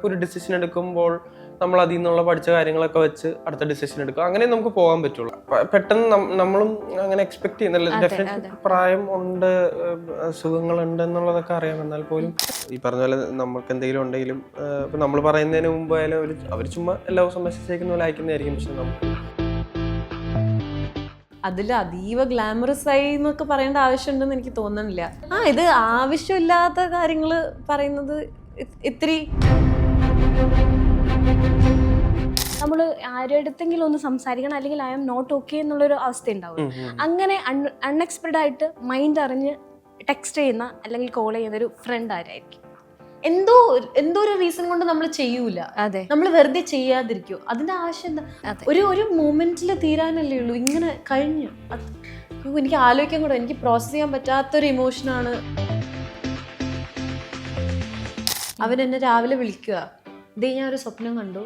ഒരു ഡിസിഷൻ എടുക്കുമ്പോൾ നമ്മൾ അതിൽ നിന്നുള്ള പഠിച്ച കാര്യങ്ങളൊക്കെ വെച്ച് അടുത്ത ഡിസിഷൻ എടുക്കുക, അങ്ങനെ നമുക്ക് പോകാൻ പറ്റുള്ളൂ. പെട്ടെന്ന് നമ്മളും അങ്ങനെ എക്സ്പെക്ട് ചെയ്യുന്നില്ല. ഡെഫിനറ്റ്ലി പ്രായം ഉണ്ട്, സുഖങ്ങളുണ്ട് എന്നുള്ളതൊക്കെ അറിയാം. എന്നാൽ പോലും ഈ പറഞ്ഞ പോലെ നമുക്ക് എന്തെങ്കിലും ഉണ്ടെങ്കിലും ഇപ്പം നമ്മൾ പറയുന്നതിന് മുമ്പ് ആയാലും അവർ ചുമ്മാ എല്ലാ ദിവസവും മെസ്സേജ് അയക്കുന്ന പോലെ അയക്കുന്നതായിരിക്കും. പക്ഷെ നമുക്ക് അതിൽ അതീവ ഗ്ലാമറസ് ആയി എന്നൊക്കെ പറയേണ്ട ആവശ്യമുണ്ടെന്ന് എനിക്ക് തോന്നുന്നില്ല. ഇത് ആവശ്യമില്ലാത്ത കാര്യങ്ങൾ പറയുന്നത് ഇത്തിരി. നമ്മൾ ആരുടെടുത്തെങ്കിലും ഒന്ന് സംസാരിക്കണം, അല്ലെങ്കിൽ ഐ ആം നോട്ട് ഓക്കെ എന്നുള്ളൊരു അവസ്ഥ ഉണ്ടാവും. അങ്ങനെ അൺഎക്സ്പെക്റ്റഡ് ആയിട്ട് മൈൻഡ് അറിഞ്ഞ് ടെക്സ്റ്റ് ചെയ്യുന്ന അല്ലെങ്കിൽ കോൾ ചെയ്യുന്ന ഒരു ഫ്രണ്ട് ആരായിരിക്കും? എന്തോ ഒരു റീസൺ കൊണ്ട് നമ്മൾ ചെയ്യൂല. അതെ, നമ്മൾ വെറുതെ ചെയ്യാതിരിക്കും. അതിന്റെ ആവശ്യം എന്താ? ഒരു മൊമെന്റിൽ തീരാനല്ലേ ഉള്ളൂ. ഇങ്ങനെ കഴിഞ്ഞു. എനിക്ക് ആലോചിക്കാൻ കൂടെ, എനിക്ക് പ്രോസസ് ചെയ്യാൻ പറ്റാത്തൊരു ഇമോഷനാണ്. അവൻ എന്നെ രാവിലെ വിളിക്കുക, ഇതേ ഞാൻ ഒരു സ്വപ്നം കണ്ടു,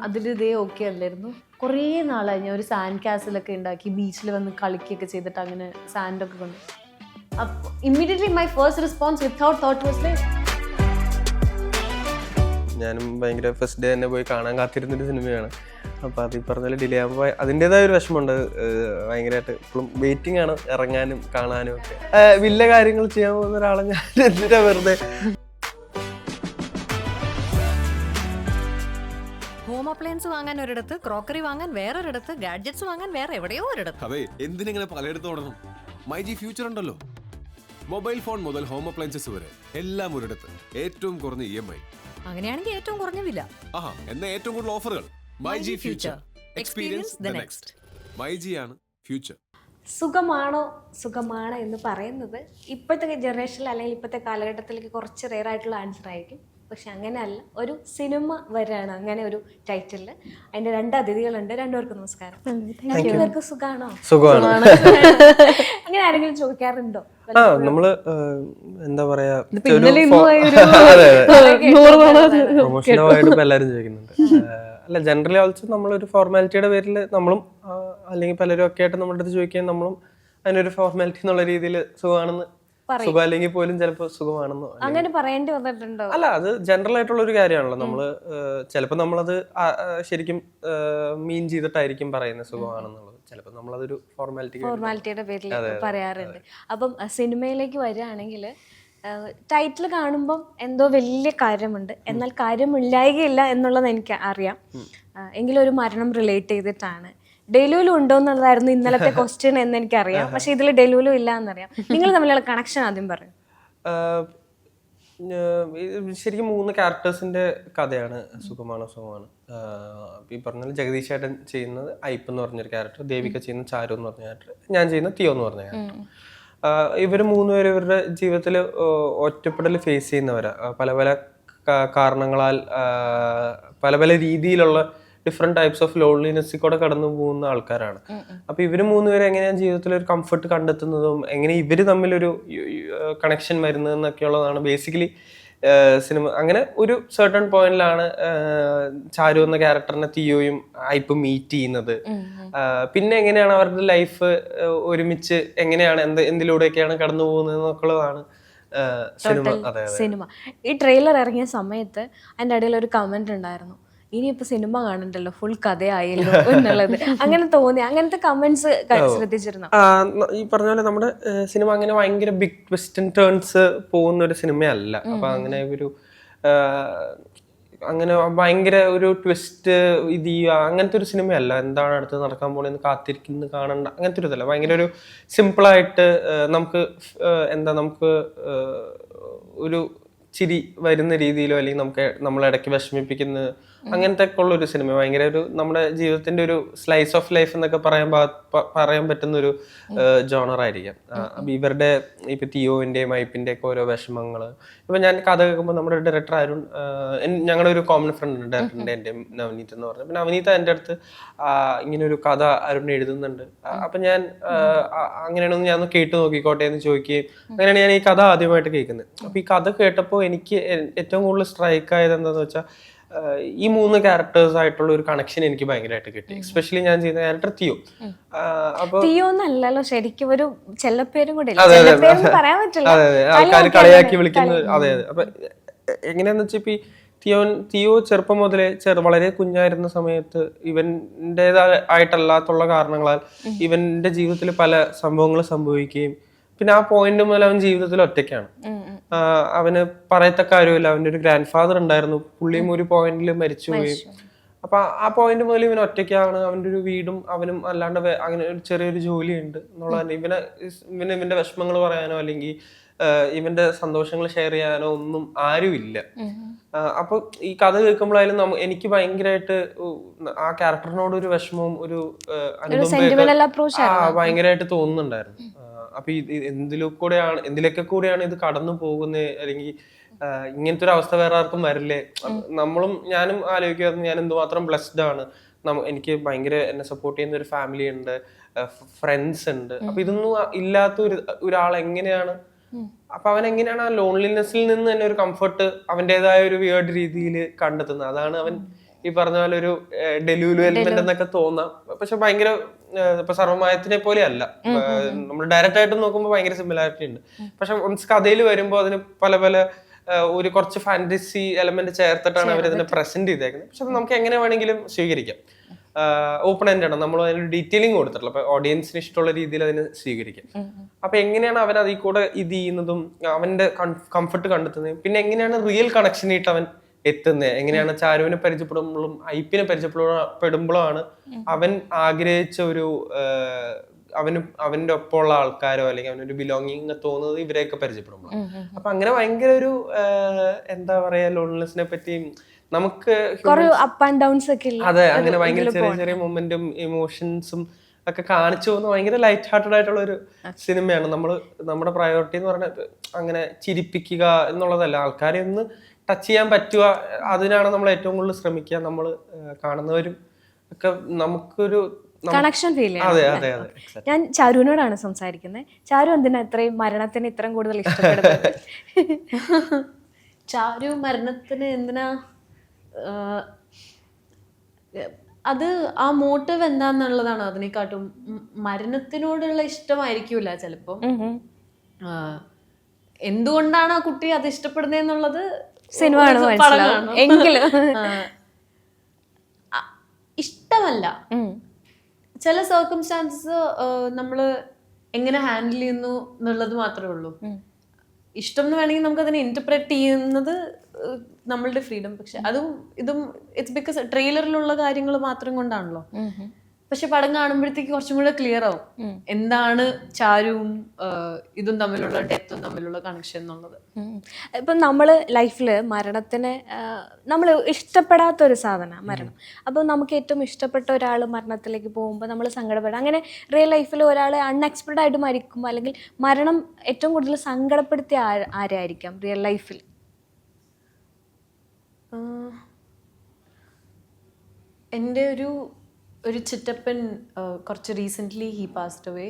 അതിൽ ഇതേ ഓക്കെ അല്ലായിരുന്നു. കുറേ നാളായി ഞാൻ ഒരു സാൻഡ് കാസിലൊക്കെ ഉണ്ടാക്കി ബീച്ചിൽ വന്ന് കളിക്കുകയൊക്കെ ചെയ്തിട്ട് അങ്ങനെ സാൻഡൊക്കെ കൊണ്ട്. അപ്പോൾ immediately my first response without thought was like. ഞാനും ഭയങ്കര ഫസ്റ്റ് ഡേ തന്നെ പോയി കാണാൻ കാത്തിരുന്നൊരു സിനിമയാണ്. അപ്പോൾ അത് ഈ പറഞ്ഞാൽ ഡിലേ ആകുമ്പോൾ അതിൻ്റെതായ ഒരു വിഷമമുണ്ട്. ഭയങ്കരമായിട്ട് ഇപ്പോഴും വെയിറ്റിംഗ് ആണ് ഇറങ്ങാനും കാണാനും ഒക്കെ. വലിയ കാര്യങ്ങൾ ചെയ്യാൻ പോകുന്ന ഒരാളെ ഞാൻ എന്തിനാ വെറുതെ. ഹോം അപ്ലയൻസ് വാങ്ങാൻ ഒരിടത്ത്, ക്രോക്കറി വാങ്ങാൻ വേറൊരിടത്ത്, ഗാഡ്ജറ്റ്സ് വാങ്ങാൻ വേറെ എവിടെയോ ഒരിടത്ത്. അതെ, എന്തിനെങ്ങനെ പലയിടത്തും ഓടണം? മൈജി ഫ്യൂച്ചർ ഉണ്ടല്ലോ. മൊബൈൽ ഫോൺ മുതൽ ഹോം അപ്ലയൻസസ് വരെ എല്ലാം ഒരിടത്ത്. ഏറ്റവും കുറഞ്ഞ EMI. അങ്ങനെയാണെങ്കിൽ ഏറ്റവും കുറഞ്ഞ വില. എന്നാ ഏറ്റവും കൂടുതൽ ഓഫറുകൾ. MyG future, experience the next. MyG ആണ് ഫ്യൂച്ചർ. സുഖമാണ് എന്ന് പറയുന്നത് ഇപ്പോഴത്തെ ജനറേഷനിൽ അല്ലെങ്കിൽ ഇപ്പോഴത്തെ കാലഘട്ടത്തിലേക്ക് കുറച്ച് റെയർ ആയിട്ടുള്ള ആൻസർ ആയിരിക്കും. പക്ഷെ അങ്ങനെയല്ല, ഒരു സിനിമ വരാണ് അങ്ങനെ ഒരു ടൈറ്റിലിൽ. അതിന്റെ 2 അതിഥികളുണ്ട്. രണ്ടുപേർക്കും നമസ്കാരം. രണ്ടുപേർക്ക് സുഖാണോ? സുഖമാണ്. അങ്ങനെ ആരെങ്കിലും ചോദിക്കാറുണ്ടോ? നമ്മള് എന്താ പറയാ, പ്രൊമോഷനായിട്ട് എല്ലാരും ചോദിക്കുന്നുണ്ട്. അല്ല, ജനറലി ഓൾസോ നമ്മളൊരു ഫോർമാലിറ്റിയുടെ പേരിൽ നമ്മളും അല്ലെങ്കിൽ പലരും ഒക്കെ ആയിട്ട് നമ്മുടെ അടുത്ത് ചോദിക്കുകയും നമ്മളും അതിനൊരു ഫോർമാലിറ്റി എന്നുള്ള രീതിയിൽ സുഖമാണെന്ന്, സുഖം അല്ലെങ്കിൽ പോലും ചിലപ്പോൾ സുഖമാണെന്നോ അങ്ങനെ പറയേണ്ടി വന്നിട്ടുണ്ടോ? അല്ല, അത് ജനറൽ ആയിട്ടുള്ള ഒരു കാര്യമാണല്ലോ. നമ്മള് ചിലപ്പോൾ നമ്മളത് ശരിക്കും മീൻ ചെയ്തിട്ടായിരിക്കും പറയുന്നത് സുഖമാണെന്നുള്ളത്. ചിലപ്പോൾ നമ്മളതൊരു ഫോർമാലിറ്റിയുടെ പേരിൽ പറയാറുണ്ട്. അപ്പം സിനിമയിലേക്ക് വരികയാണെങ്കിൽ ടൈറ്റിൽ കാണുമ്പോൾ എന്തോ വലിയ കാര്യമുണ്ട്, എന്നാൽ കാര്യമില്ലായികയില്ല എന്നുള്ളത് എനിക്ക് അറിയാം. എങ്കിലും ഒരു മരണം റിലേറ്റ് ചെയ്തിട്ടാണ്. ഡെലുലു ഉണ്ടോ എന്നുള്ളതായിരുന്നു ഇന്നലത്തെ ക്വസ്റ്റ്യൻ എന്ന് എനിക്കറിയാം. പക്ഷെ ഇതിൽ ഡെലുലു ഇല്ല എന്നറിയാം. നിങ്ങൾ തമ്മിലുള്ള കണക്ഷൻ ആദ്യം പറയും. ശരിക്കും 3 ക്യാരക്ടേഴ്സിന്റെ കഥയാണ് സുഖമാണ്. ഈ പറഞ്ഞാൽ ജഗദീഷ് ചേട്ടൻ ചെയ്യുന്നത് ഐപ്പ് എന്ന് പറഞ്ഞൊരു ക്യാരക്ടർ, ദേവിക ചെയ്യുന്ന ചാരു എന്ന് പറഞ്ഞ ക്യാരക്ടർ, ഞാൻ ചെയ്യുന്ന തിയോ എന്ന് പറഞ്ഞ ക്യാരക്ടർ. ഇവർ 3 പേരും ഇവരുടെ ജീവിതത്തിൽ ഒറ്റപ്പെടൽ ഫേസ് ചെയ്യുന്നവരാ. പല പല കാരണങ്ങളാൽ പല പല രീതിയിലുള്ള ഡിഫറെന്റ് ടൈപ്സ് ഓഫ് ലോൺലിനെസ്സിൽ കൂടെ കടന്നു പോകുന്ന ആൾക്കാരാണ്. അപ്പൊ ഇവര് 3 പേരും എങ്ങനെയാണ് ജീവിതത്തിൽ ഒരു കംഫർട്ട് കണ്ടെത്തുന്നതും എങ്ങനെ ഇവര് തമ്മിലൊരു കണക്ഷൻ വരുന്നതെന്നൊക്കെയുള്ളതാണ് ബേസിക്കലി സിനിമ. അങ്ങനെ ഒരു സർട്ടൺ പോയിന്റിലാണ് ചാരു എന്ന ക്യാരക്ടറിനെ തിയോയും ഐപ്പും മീറ്റ് ചെയ്യുന്നത്. പിന്നെ എങ്ങനെയാണ് അവരുടെ ലൈഫ് ഒരുമിച്ച് എങ്ങനെയാണ് എന്തിലൂടെയൊക്കെയാണ് കടന്നു പോകുന്നത് എന്നൊക്കെയുള്ളതാണ് സിനിമ. ഈ ട്രെയിലർ ഇറങ്ങിയ സമയത്ത് അതിന്റെ ഇടയിൽ ഒരു കമന്റ് ഉണ്ടായിരുന്നു, ഇനിയിപ്പോ സിനിമ കാണണ്ടല്ലോ, ഫുൾ കഥയായല്ലോ എന്നുള്ളത്. അങ്ങനെ തോന്നി? അങ്ങനത്തെ കമന്റ്സ് ശ്രദ്ധിച്ചിരുന്നു? ഈ പറഞ്ഞ പോലെ നമ്മുടെ സിനിമ അങ്ങനെ ഭയങ്കര ബിഗ് ട്വിസ്റ്റ് ആൻഡ് ടേൺസ് പോകുന്ന ഒരു സിനിമയല്ല. അപ്പൊ അങ്ങനെ അങ്ങനെ ഭയങ്കര ഒരു ട്വിസ്റ്റ് ഇത് ചെയ്യുക അങ്ങനത്തെ ഒരു സിനിമയല്ല. എന്താണ് അടുത്ത് നടക്കാൻ പോണെന്ന് കാത്തിരിക്കുന്നത് കാണണ്ട അങ്ങനത്തെ ഒരു ഇതല്ല. ഭയങ്കര ഒരു സിമ്പിളായിട്ട് നമുക്ക് നമുക്ക് ഒരു ചിരി വരുന്ന രീതിയിലോ അല്ലെങ്കിൽ നമ്മളിടയ്ക്ക് വിഷമിപ്പിക്കുന്ന അങ്ങനത്തെ ഒക്കെ ഉള്ള ഒരു സിനിമ. ഭയങ്കര ഒരു നമ്മുടെ ജീവിതത്തിന്റെ ഒരു സ്ലൈസ് ഓഫ് ലൈഫ് എന്നൊക്കെ പറയാൻ പറ്റുന്ന ഒരു ജോണർ ആയിരിക്കാം. അപ്പൊ ഇവരുടെ ഇപ്പൊ തിയോന്റെയും ഐപ്പിന്റെ ഒക്കെ ഓരോ വിഷമങ്ങള്. ഇപ്പൊ ഞാൻ കഥ കേൾക്കുമ്പോൾ നമ്മുടെ ഡയറക്ടർ അരുൺ, ഞങ്ങളുടെ ഒരു കോമൺ ഫ്രണ്ട് ഉണ്ട് ഡയറക്ടറിന്റെ, എൻ്റെ നവനീത് എന്ന് പറഞ്ഞു. പിന്നെ നവനീത എൻ്റെ അടുത്ത് ഇങ്ങനെ ഒരു കഥ അരുൺ എഴുതുന്നുണ്ട്, അപ്പൊ ഞാൻ അങ്ങനെയാണെന്ന് ഞാൻ കേട്ടു നോക്കിക്കോട്ടെ എന്ന് ചോദിക്കുകയും അങ്ങനെയാണ് ഞാൻ ഈ കഥ ആദ്യമായിട്ട് കേൾക്കുന്നത്. അപ്പൊ ഈ കഥ കേട്ടപ്പോൾ എനിക്ക് ഏറ്റവും കൂടുതൽ സ്ട്രൈക്ക് ആയത് എന്താന്ന് വെച്ചാൽ ഈ 3 ക്യാരക്ടേഴ്സ് ആയിട്ടുള്ള ഒരു കണക്ഷൻ എനിക്ക് ഭയങ്കരമായിട്ട് കിട്ടി. എസ്പെഷ്യലി ഞാൻ ചെയ്യുന്ന ക്യാരക്ടർ തിയോ. അപ്പൊ തിയോ എന്നല്ലല്ലോ ശരിക്കും ഒരു ചെല്ലപ്പേരും കൂടെ ആൾക്കാർ കളിയാക്കി വിളിക്കുന്നത്. അതെ. അപ്പൊ എങ്ങനെയാന്ന് വെച്ചാൽ ഇപ്പൊ തിയോ ചെറുപ്പം മുതലേ വളരെ കുഞ്ഞായിരുന്ന സമയത്ത് ഇവന്റേതായിട്ടല്ലാത്തുള്ള കാരണങ്ങളാൽ ഇവന്റെ ജീവിതത്തിൽ പല സംഭവങ്ങൾ സംഭവിക്കുകയും പിന്നെ ആ പോയിന്റ് മുതൽ അവൻ ജീവിതത്തിൽ ഒറ്റയ്ക്കാണ്. അവന് പറയത്തക്ക കാര്യമില്ല. അവന്റെ ഒരു ഗ്രാൻഡ് ഫാദർ ഉണ്ടായിരുന്നു, പുള്ളിയും ഒരു പോയിന്റിൽ മരിച്ചുപോയി. അപ്പൊ ആ പോയിന്റ് മുതൽ ഇവൻ ഒറ്റയ്ക്കാണ്. അവന്റെ ഒരു വീടും അവനും അല്ലാണ്ട് അങ്ങനെ ഒരു ചെറിയൊരു ജോലിയുണ്ട് എന്നുള്ളത്. ഇവന്റെ വിഷമങ്ങൾ പറയാനോ അല്ലെങ്കിൽ ഇവന്റെ സന്തോഷങ്ങൾ ഷെയർ ചെയ്യാനോ ഒന്നും ആരുമില്ല. അപ്പൊ ഈ കഥ കേൾക്കുമ്പോഴായാലും എനിക്ക് ഭയങ്കരമായിട്ട് ആ ക്യാരക്ടറിനോട് ഒരു വിഷമവും ഒരു അനുഭവം ഭയങ്കരമായിട്ട് തോന്നുന്നുണ്ടായിരുന്നു. അപ്പൊ എന്തിലൊക്കെ കൂടെയാണ് ഇത് കടന്നു പോകുന്നത്, അല്ലെങ്കിൽ ഇങ്ങനത്തെ ഒരു അവസ്ഥ വേറെ ആർക്കും വരില്ലേ? ഞാനും ആലോചിക്കുമായിരുന്നു ഞാൻ എന്തുമാത്രം ബ്ലെസ്ഡ് ആണ്. എനിക്ക് ഭയങ്കര എന്നെ സപ്പോർട്ട് ചെയ്യുന്ന ഒരു ഫാമിലി ഉണ്ട്, ഫ്രണ്ട്സ് ഉണ്ട്. അപ്പൊ ഇതൊന്നും ഇല്ലാത്ത ഒരാൾ എങ്ങനെയാണ്, അപ്പൊ അവൻ എങ്ങനെയാണ് ആ ലോൺലിനെസ്സിൽ നിന്ന് തന്നെ ഒരു കംഫർട്ട് അവന്റേതായ ഒരു വിയേർഡ് രീതിയിൽ കണ്ടെത്തുന്നത്? അതാണ് അവൻ ഈ പറഞ്ഞ പോലെ ഒരു ഡെലൂലു എലിമെന്റ് എന്നൊക്കെ തോന്നാം. പക്ഷെ ഭയങ്കര ഇപ്പൊ സർവ്വമായത്തിനെ പോലെ അല്ല. നമ്മൾ ഡയറക്റ്റ് ആയിട്ട് നോക്കുമ്പോൾ ഭയങ്കര സിമിലാരിറ്റി ഉണ്ട്. പക്ഷെ ഒൺസ് കഥയിൽ വരുമ്പോൾ അതിന് പല പല ഒരു കുറച്ച് ഫാന്റസി എലമെന്റ് ചേർത്തിട്ടാണ് അവർ ഇതിനെ പ്രസന്റ് ചെയ്തേക്കുന്നത്. പക്ഷെ നമുക്ക് എങ്ങനെ വേണമെങ്കിലും സ്വീകരിക്കാം. ഓപ്പൺ എൻഡ് ആണ്, നമ്മൾ അതിന് ഡീറ്റെയിലിംഗ് കൊടുത്തിട്ടുള്ളത്. അപ്പൊ ഓഡിയൻസിന് ഇഷ്ടമുള്ള രീതിയിൽ അതിന് സ്വീകരിക്കാം. അപ്പൊ എങ്ങനെയാണ് അവൻ അതിൽ കൂടെ ഇത് ചെയ്യുന്നതും അവന്റെ കംഫർട്ട് കണ്ടെത്തുന്നതും പിന്നെ എങ്ങനെയാണ് റിയൽ കണക്ഷനായിട്ട് അവൻ എത്തുന്നത്, എങ്ങനെയാണ് ചാരുവിനെ പരിചയപ്പെടുമ്പോഴും ഐപ്പിനെ പരിചയപ്പെടുമ്പോഴാണ് അവൻ ആഗ്രഹിച്ച ഒരു അവന്റെ ഒപ്പമുള്ള ആൾക്കാരോ അല്ലെങ്കിൽ അവനൊരു ബിലോങ്ങിങ് തോന്നുന്നത് ഇവരെയൊക്കെ പരിചയപ്പെടുമ്പോൾ. അപ്പൊ അങ്ങനെ ഭയങ്കര ഒരു എന്താ പറയാ ലോൺലിനെസ്സിനെ പറ്റി നമുക്ക് അതെ അങ്ങനെ ഭയങ്കര ചെറിയ ചെറിയ മൊമെന്റും ഇമോഷൻസും ഒക്കെ കാണിച്ചു പോകുന്ന ഭയങ്കര ലൈറ്റ് ഹാർട്ടഡ് ആയിട്ടുള്ള ഒരു സിനിമയാണ്. നമ്മുടെ പ്രയോറിറ്റി എന്ന് പറഞ്ഞാൽ അങ്ങനെ ചിരിപ്പിക്കുക എന്നുള്ളതല്ല, ആൾക്കാരെ ഒന്ന് ടച്ച് ചെയ്യാൻ പറ്റുക, അതിനാണ് നമ്മൾ ഏറ്റവും കൂടുതൽ ശ്രമിക്കുക. നമ്മൾ കാണുന്നവരും ഒക്കെ നമുക്കൊരു കണക്ഷൻ ഫീൽ ചെയ്യാം. ഞാൻ ചാരുവിനോടാണ് സംസാരിക്കുന്നത്. ചാരു എന്തിനാ ഇത്രയും മരണത്തിന് ഇത്രയും കൂടുതൽ ഇഷ്ടപ്പെടുന്നത്? ചാരു മരണത്തിന് എന്തിനാ, അത് ആ മോട്ടീവ് എന്താന്നുള്ളതാണ് അതിനെക്കാട്ടും. മരണത്തിനോടുള്ള ഇഷ്ടമായിരിക്കൂല ചിലപ്പോ. എന്തുകൊണ്ടാണ് ആ കുട്ടി അത് ഇഷ്ടപ്പെടുന്നതെന്നുള്ളത് സിനിമ എങ്കിലും ഇഷ്ടമല്ല. ചില സർക്കംസ്റ്റാൻസസ് നമ്മള് എങ്ങനെ ഹാൻഡിൽ ചെയ്യുന്നു എന്നുള്ളത് മാത്രമേ ഉള്ളൂ. ഇഷ്ടം എന്ന് വേണമെങ്കിൽ നമുക്ക് അതിനെ ഇന്റർപ്രറ്റ് ചെയ്യുന്നത് നമ്മളുടെ ഫ്രീഡം. പക്ഷെ ഇതും ഇറ്റ്സ് ബിക്കോസ് ട്രെയിലറിലുള്ള കാര്യങ്ങൾ മാത്രം കൊണ്ടാണല്ലോ. പക്ഷെ പടം കാണുമ്പോഴത്തേക്ക് കുറച്ചും കൂടെ ക്ലിയർ ആവും എന്താണ് ചാരുവും ഇതും തമ്മിലുള്ള ഡെത്തും തമ്മിലുള്ള കണക്ഷൻ എന്നുള്ളത്. ഇപ്പം നമ്മൾ ലൈഫിൽ മരണത്തിന് നമ്മൾ ഇഷ്ടപ്പെടാത്തൊരു സാധനം മരണം. അപ്പം നമുക്ക് ഏറ്റവും ഇഷ്ടപ്പെട്ട ഒരാൾ മരണത്തിലേക്ക് പോകുമ്പോൾ നമ്മൾ സങ്കടപ്പെടും. അങ്ങനെ റിയൽ ലൈഫിൽ ഒരാൾ അൺഎക്സ്പെക്റ്റഡ് ആയിട്ട് മരിക്കുമ്പോൾ അല്ലെങ്കിൽ മരണം ഏറ്റവും കൂടുതൽ സങ്കടപ്പെടുത്തിയ ആരായിരിക്കാം റിയൽ ലൈഫിൽ? എൻ്റെ ഒരു ചിറ്റപ്പൻ കുറച്ച് റീസെൻ്റ്ലി ഹി പാസ്ഡ് അവേ.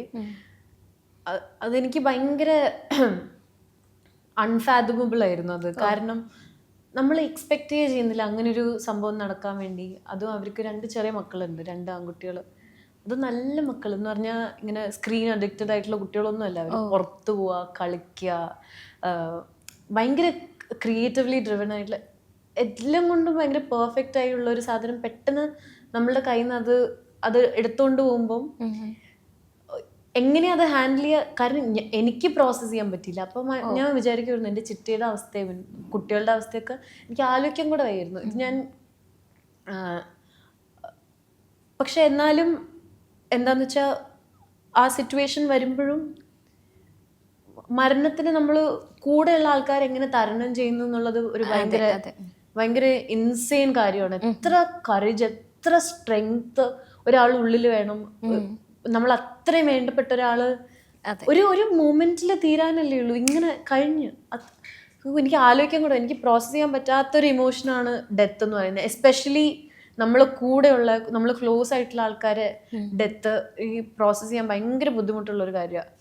അതെനിക്ക് ഭയങ്കര അൺഫാദമബിൾ ആയിരുന്നു അത്. കാരണം നമ്മൾ എക്സ്പെക്റ്റ് ചെയ്യുന്നില്ല അങ്ങനെ ഒരു സംഭവം നടക്കാൻ വേണ്ടി. അതും അവർക്ക് 2 ചെറിയ മക്കളുണ്ട്, 2 ആൺകുട്ടികൾ. അത് നല്ല മക്കൾ എന്ന് പറഞ്ഞാൽ ഇങ്ങനെ സ്ക്രീൻ അഡിക്റ്റഡ് ആയിട്ടുള്ള കുട്ടികളൊന്നും അല്ല. അവർ പുറത്ത് പോവുക, കളിക്കുക, ഭയങ്കര ക്രിയേറ്റീവ്ലി ഡ്രിവൺ ആയിട്ടുള്ള എല്ലാം കൊണ്ടും ഭയങ്കര പെർഫെക്റ്റ് ആയിട്ടുള്ള ഒരു സാധനം പെട്ടെന്ന് നമ്മളുടെ കയ്യിൽ നിന്ന് അത് എടുത്തുകൊണ്ട് പോകുമ്പം എങ്ങനെയാ അത് ഹാൻഡിൽ ചെയ്യുക? കാരണം എനിക്ക് പ്രോസസ്സ് ചെയ്യാൻ പറ്റില്ല. അപ്പം ഞാൻ വിചാരിക്കുമായിരുന്നു എൻ്റെ ചിറ്റയുടെ അവസ്ഥയും കുട്ടികളുടെ അവസ്ഥയൊക്കെ എനിക്ക് ആലോചിക്കാൻ കൂടെ വയ്യായിരുന്നു. ഇത് ഞാൻ പക്ഷെ എന്നാലും എന്താന്ന് വെച്ചാൽ ആ സിറ്റുവേഷൻ വരുമ്പോഴും മരണത്തിന് നമ്മൾ കൂടെയുള്ള ആൾക്കാർ എങ്ങനെ തരണം ചെയ്യുന്നു എന്നുള്ളത് ഒരു ഭയങ്കര ഇൻസെയിൻ കാര്യമാണ്. എത്ര കറേജ്, എത്ര സ്ട്രെങ്ത് ഒരാൾ ഉള്ളിൽ വേണം. നമ്മൾ അത്രയും വേണ്ടപ്പെട്ട ഒരാള് ഒരു മൊമെന്റിൽ തീരാനല്ലേ ഉള്ളൂ. ഇങ്ങനെ കഴിഞ്ഞ് എനിക്ക് ആലോചിക്കാൻ കൂടെ, എനിക്ക് പ്രോസസ് ചെയ്യാൻ പറ്റാത്തൊരു ഇമോഷനാണ് ഡെത്ത് എന്ന് പറയുന്നത്. എസ്പെഷ്യലി നമ്മളെ കൂടെയുള്ള, നമ്മൾ ക്ലോസ് ആയിട്ടുള്ള ആൾക്കാരെ ഡെത്ത് ഈ പ്രോസസ് ചെയ്യാൻ ഭയങ്കര ബുദ്ധിമുട്ടുള്ള ഒരു കാര്യമാണ്.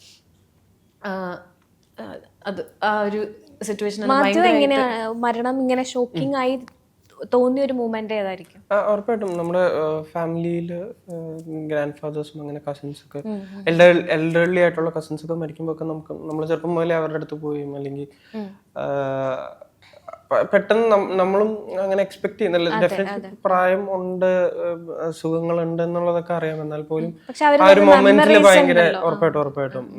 അത് ആ ഒരു സിറ്റുവേഷൻ മരണം ഇങ്ങനെ ഷോക്കിംഗ് ആയി തോന്നിയ ഒരു മൂമെന്റ് ഏതായിരിക്കും? ഉറപ്പായിട്ടും നമ്മുടെ ഫാമിലിയിൽ ഗ്രാൻഡ് ഫാദേഴ്സും അങ്ങനെ കസിൻസ് ഒക്കെ എൽഡർലി ആയിട്ടുള്ള കസിൻസ് ഒക്കെ മരിക്കുമ്പോൾ ഒക്കെ നമ്മൾ ചെറുപ്പം മുതലേ അവരുടെ അടുത്ത് പോയും അല്ലെങ്കിൽ പെട്ടെന്ന് നമ്മളും അങ്ങനെ എക്സ്പെക്ട് ചെയ്യുന്നില്ല. ഡെഫിനറ്റ്ലി പ്രായം ഉണ്ട്, സുഖങ്ങളുണ്ട് എന്നുള്ളതൊക്കെ അറിയാം. എന്നാൽ പോലും ആ ഒരു മൊമെന്റിൽ ഭയങ്കര ഉറപ്പായിട്ടും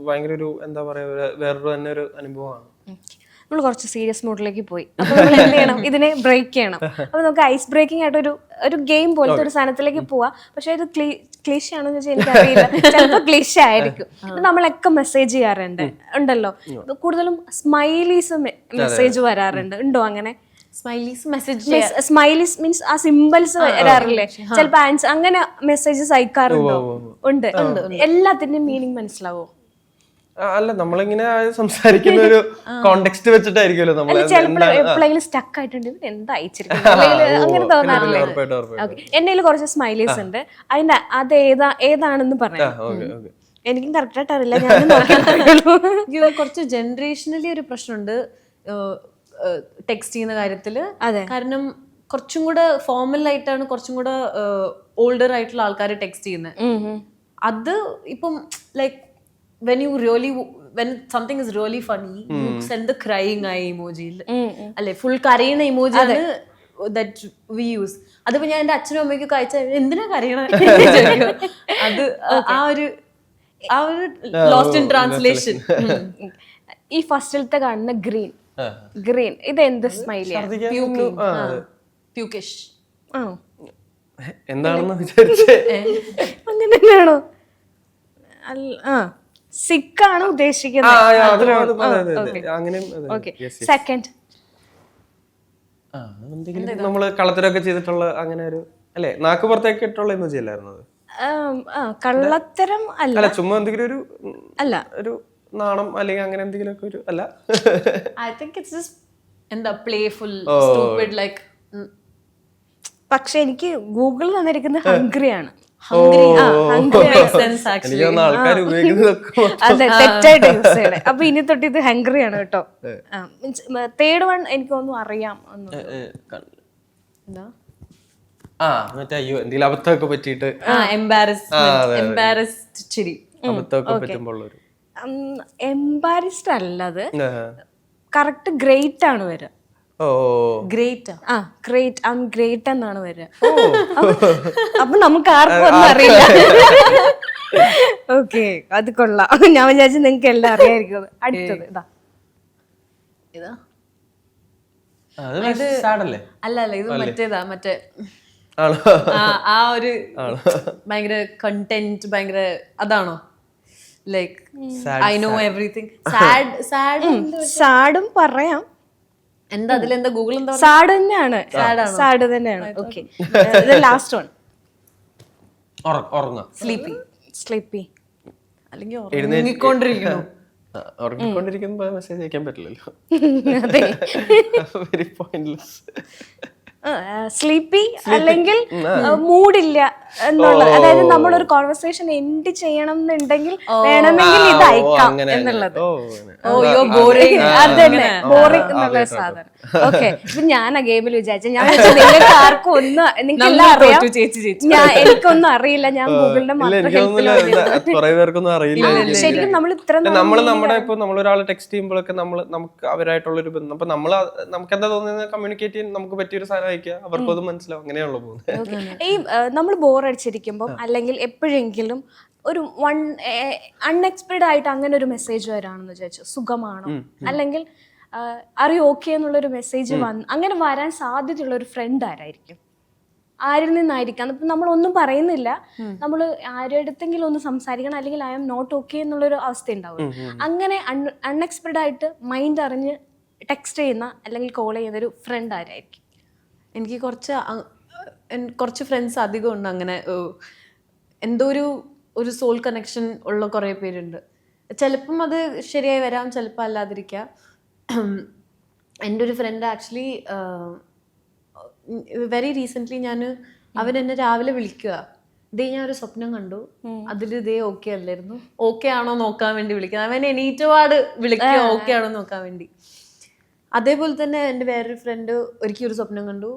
ഭയങ്കര ഒരു എന്താ പറയാ വേറൊരു തന്നെ ഒരു അനുഭവമാണ്. നമ്മൾ കുറച്ച് സീരിയസ് മൂഡിലേക്ക് പോയി. അപ്പൊ നമ്മൾ എന്ത് ചെയ്യണം, ഇതിനെ ബ്രേക്ക് ചെയ്യണം. അപ്പൊ നമുക്ക് ഐസ് ബ്രേക്കിംഗ് ആയിട്ട് ഒരു ഗെയിം പോലത്തെ ഒരു സാധനത്തിലേക്ക് പോവാം. പക്ഷെ ഇത് ക്ലീഷ ആണെന്ന് വെച്ചാൽ എനിക്കറിയില്ല, ചിലപ്പോൾ ക്ലീഷ ആയിരിക്കും. നമ്മളൊക്കെ മെസ്സേജ് ചെയ്യാറുണ്ട് ഉണ്ടല്ലോ, കൂടുതലും സ്മൈലീസ് മെസ്സേജ് വരാറുണ്ട്. ഉണ്ടോ അങ്ങനെ? സ്മൈലീസ് മീൻസ് ആ സിമ്പിൾസ് വരാറില്ലേ, ചിലപ്പോ ആൻസർ അങ്ങനെ മെസ്സേജസ് അയക്കാറുണ്ടോ? ഉണ്ട്. എല്ലാത്തിന്റെയും മീനിങ് മനസ്സിലാവോ? അല്ല, നമ്മളിങ്ങനെ സംസാരിക്കുന്ന ഒരു കോണ്ടെക്സ്റ്റ് വെച്ചിട്ടായിരിക്കുമല്ലോ നമ്മൾ. എപ്പോഴെങ്കിലും സ്റ്റക്ക് ആയിട്ടുണ്ട്, എന്താ അയച്ചിരിക്കുന്നത് അങ്ങനെ തോന്നാറില്ലേ? എന്റെ കയ്യിൽ കുറച്ച് സ്മൈലീസ് ഉണ്ട്. അതിന്റെ അത് ഏതാണെന്ന് പറയാം. എനിക്കും കറക്റ്റ് ആയിട്ട് അറിയില്ല, ഞാൻ കുറച്ച് ജനറേഷനലി ഒരു പ്രശ്നമുണ്ട് ടെക്സ്റ്റ് ചെയ്യുന്ന കാര്യത്തില്. കാരണം കുറച്ചും കൂടെ ഫോർമൽ ആയിട്ടാണ് കുറച്ചും കൂടെ ഓൾഡർ ആയിട്ടുള്ള ആൾക്കാർ ടെക്സ്റ്റ് ചെയ്യുന്നത്. അത് ഇപ്പം like when something is really funny, you send the crying eye emoji. അല്ലെ, ഫുൾ കരയുന്ന ഇമോജി ആണ് that we use. അതിപ്പോ ഞാൻ എന്റെ അച്ഛനും അമ്മയ്ക്കൊക്കെ അയച്ച എന്തിനാ കരയണ അത് ആ ഒരു ലോസ്റ്റ് ഇൻ ട്രാൻസ്ലേഷൻ. ഈ ഫസ്റ്റിലത്തെ കാണുന്ന ഗ്രീൻ ഇത് എന്ത് സ്മൈലിയാണ്? പ്യൂക്കിഷ് ആണോ? എന്താണെന്ന് വിചാരിച്ചേ അങ്ങനെ തന്നെയാണോ? സിക്കാണ് ഉദ്ദേശിക്കുന്നത്. സെക്കൻഡ് നമ്മള് കളത്തരൊക്കെ ചെയ്തിട്ടുള്ള അങ്ങനെ ഒരു അല്ലെ, നാക്ക് പുറത്തേക്ക് ഇട്ടുള്ള ഇമോജി അല്ലായിരുന്നു അത്? കള്ളത്തരം അല്ല, ചുമ്മാ എന്തെങ്കിലും ഒരു അല്ല, ഒരു നാണം അല്ലെങ്കിൽ അങ്ങനെ എന്തെങ്കിലും ഒക്കെ ഒരു അല്ല. I think it's just എന്താ playful, stupid like. പക്ഷെ എനിക്ക് ഗൂഗിൾ തന്നിരിക്കുന്നത് ഹംഗ്രിയാണ്. അതെ, തെറ്റായിട്ട് യൂസ് ചെയ്യണേ. അപ്പൊ ഇനി തൊട്ട് ഇത് ഹംഗ്രിയാണ് കേട്ടോ. തേർഡ് വൺ എനിക്കൊന്നും അറിയാം. എന്തെങ്കിലും അബദ്ധമൊക്കെ പറ്റിയിട്ട് അബദ്ധമൊക്കെ പറ്റുമ്പോൾ എംബാരസ്ഡ് അല്ലത്, കറക്റ്റ് ഗ്രേറ്റ് ആണ് വരിക. ഗ്രേറ്റ് എന്നാണ് വരിക. അപ്പൊ നമുക്ക് ആർക്കും ഒന്നും അറിയില്ല. ഓക്കെ, അത് കൊള്ളാം. ഞാൻ വിചാരിച്ചു നിങ്ങൾക്ക് എല്ലാം അറിയായിരിക്കും. അടുത്തത് ഇതാ അല്ല ഇത് മറ്റേതാ, മറ്റേ ആ ഒരു ഭയങ്കര കണ്ടന്റ് ഭയങ്കര അതാണോ? Like I know everything. സാഡും പറയാം. എന്താ അതിലെന്താ ഗൂഗിൾ എന്താ? സാഡ് തന്നെയാണ്. സാഡ് തന്നെയാണ്. ഓക്കെ, ലാസ്റ്റ് വൺ സ്ലീപ്പി അല്ലെങ്കിൽ ഉറങ്ങിക്കൊണ്ടിരിക്കുമ്പോ മെസ്സേജ് അയക്കാൻ പറ്റില്ലല്ലോ. Very pointless. സ്ലീപ്പി അല്ലെങ്കിൽ മൂഡില്ല എന്നുള്ളത്. അതായത് നമ്മളൊരു കോൺവെർസേഷൻ എൻഡ് ചെയ്യണം എന്നുണ്ടെങ്കിൽ വേണമെങ്കിൽ ഇത് അയക്കാം എന്നുള്ളത്. അതന്നെ, ബോറിംഗ് എന്നുള്ള സാധനം. ഓക്കെ, ഇപ്പൊ ഞാൻ ആ ഗെയിമിൽ വിചാരിച്ചു, ഞാൻ നിങ്ങൾക്ക് ആർക്കും ഒന്നും, നിങ്ങൾക്ക് എല്ലാം അറിയാം, എനിക്കൊന്നും അറിയില്ല. ഞാൻ ഗൂഗിളിന്റെ ശരിക്കും നമ്മൾ ഇത്ര നമ്മുടെ ഇപ്പൊ നമ്മളൊരാൾ ടെക്സ്റ്റ് ചെയ്യുമ്പോഴൊക്കെ നമുക്ക് അവരായിട്ടുള്ളൊരു ബന്ധം, അപ്പൊ നമുക്ക് എന്താ തോന്നുന്നത് കമ്മ്യൂണിക്കേറ്റ് ചെയ്യാൻ നമുക്ക് പറ്റിയൊരു സാധനം അയക്കുക, അവർക്കും അത് മനസ്സിലാവും. അങ്ങനെയാണല്ലോ പോകുന്നത്. ഈ നമ്മൾ ബോറടിച്ചിരിക്കുമ്പോൾ അല്ലെങ്കിൽ എപ്പോഴെങ്കിലും ഒരു അൺഎക്സ്പെക്ടഡ് ആയിട്ട് അങ്ങനെ ഒരു മെസ്സേജ് വരാണെന്ന് വിചാരിച്ചു, സുഖമാണോ അല്ലെങ്കിൽ അറിയോ ഓക്കെ എന്നുള്ളൊരു മെസ്സേജ് അങ്ങനെ വരാൻ സാധ്യതയുള്ള ഒരു ഫ്രണ്ട് ആരായിരിക്കും? ആരിൽ നിന്നായിരിക്കാം? ഇപ്പം നമ്മളൊന്നും പറയുന്നില്ല, നമ്മൾ ആരുടെടുത്തെങ്കിലും ഒന്ന് സംസാരിക്കണം, അല്ലെങ്കിൽ ഐ ആം നോട്ട് ഓക്കെ എന്നുള്ളൊരു അവസ്ഥ ഉണ്ടാവും. അങ്ങനെ അൺഎക്സ്പെക്ടഡ് ആയിട്ട് മൈൻഡ് അറിഞ്ഞ് ടെക്സ്റ്റ് ചെയ്യുന്ന അല്ലെങ്കിൽ കോൾ ചെയ്യുന്ന ഒരു ഫ്രണ്ട് ആരായിരിക്കും? എനിക്ക് കുറച്ച് ഫ്രണ്ട്സ് അധികം ഉണ്ട് അങ്ങനെ. എന്തോ ഒരു സോൾ കണക്ഷൻ ഉള്ള കുറേ പേരുണ്ട്. ചിലപ്പം അത് ശരിയായി വരാം, ചിലപ്പോൾ അല്ലാതിരിക്കാം. എൻ്റെ ഒരു ഫ്രണ്ട് ആക്ച്വലി വെരി റീസെൻ്റ്ലി അവൻ എന്നെ രാവിലെ വിളിക്കുക, ഇതേ ഞാൻ ഒരു സ്വപ്നം കണ്ടു, അതിൽ ഇതേ ഓക്കെ അല്ലായിരുന്നു, ഓക്കെ ആണോ നോക്കാൻ വേണ്ടി വിളിക്കുന്നത്. അവൻ എണീറ്റപാട് വിളിക്കുക ഓക്കെ ആണോ നോക്കാൻ വേണ്ടി. അതേപോലെ തന്നെ എൻ്റെ വേറൊരു ഫ്രണ്ട് ഒരിക്കൽ ഒരു സ്വപ്നം കണ്ടു,